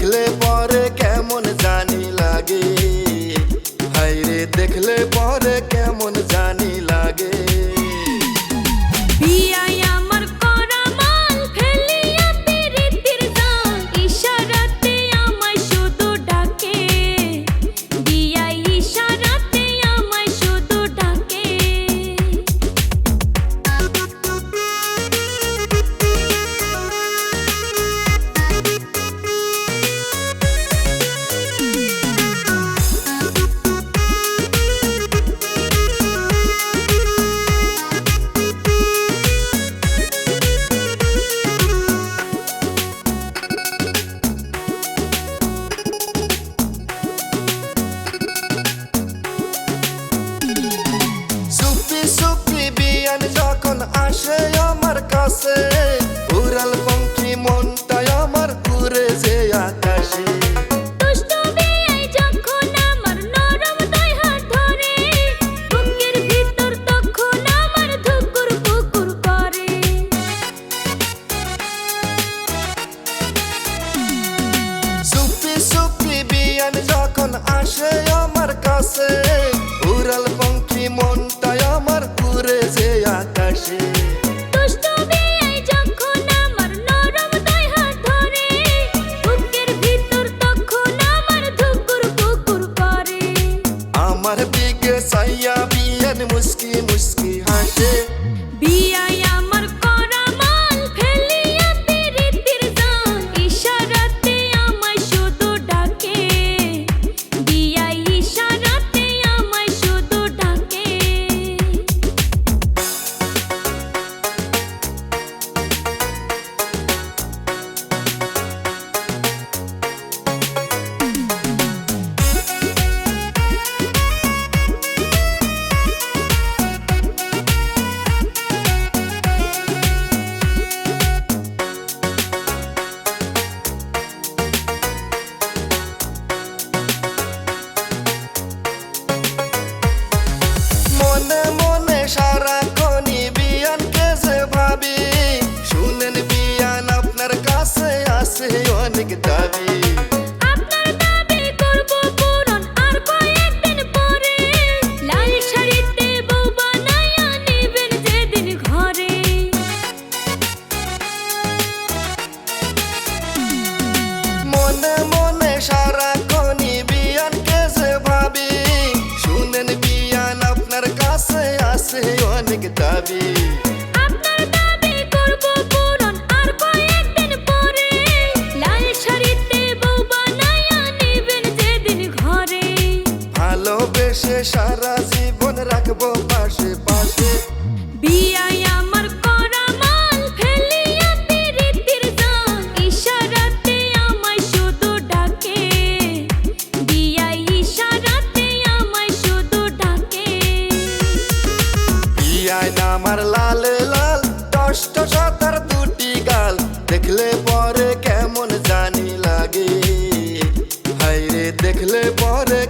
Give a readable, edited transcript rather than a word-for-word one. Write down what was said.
দেখলে পরে কেমন জানি লাগে, হায়রে দেখলে পরে কেমন জানি লাগে। বিয়াই আমার করা মাল ফেলিয়া পিরিতির জাল, ইশারাতে আমায় শুধু ডাকে। বিয়াই ইশারাতে আমায় শুধু ডাকে। যখন আসে আমার কাছে, উড়াল পঙ্খী মনটাই আমার উড়ে যে আকাশে। দুষ্টু বিয়াই যখন আমার নরম দুই হাত ধরে, বুকের ভিতর তখন আমার ধুকুর পুকুর করে। সুপি সুপি বিয়ান যখন আসে আমার কাছে, উড়াল পঙ্খী মনটাই আমার উড়ে যে আকাশে। দুষ্টু বিয়াই যখন আমার নরম দুই হাত ধরে, বুকের ভিতর তখন আমার ধুকুর পুকুর করে। আমার দিকে চাইয়া বিয়ান মুস্কি মুস্কি হাসে। বিয়াই আমার করা মাল ফেলিয়া পিরিতির জাল, ইশারাতে আমায় শুধু ডাকে। বিয়াই ইশারাতে আমায় শুধু ডাকে। মনে মনে সারাক্ষণই বিয়ানকে যে ভাবি, শুনেন বিয়ান আপনার কাছে আছে অনেক দাবি। আপনার দাবি করব পূরণ আর কয়েকদিন পরে, লাল শাড়িতে বউ বানায়া নিবেন যেদিন ঘরে। মনে মনে সারাক্ষণই বিয়ানকে যে ভাবি, শুনেন বিয়ান আপনার কাছে আছে অনেক দাবি। আপনার দাবি করব পূরণ আর কয়েকদিন পরে, লাল শাড়িতে বউ বানায়া নিবেন যেদিন ঘরে। ভালোবেসে সারা জীবন রাখবো পাশে পাশে। বিয়াই আমার করা মাল ফেলিয়া পিরিতির জাল, ইশারাতে আমায় শুধু ডাকে। বিয়াই ইশারাতে আমায় শুধু ডাকে। বিয়ান আমার লাল লাল টষ্ট সাতার দুটি গাল, দেখলে পরে কেমন জানি লাগে, হায়রে দেখলে পরে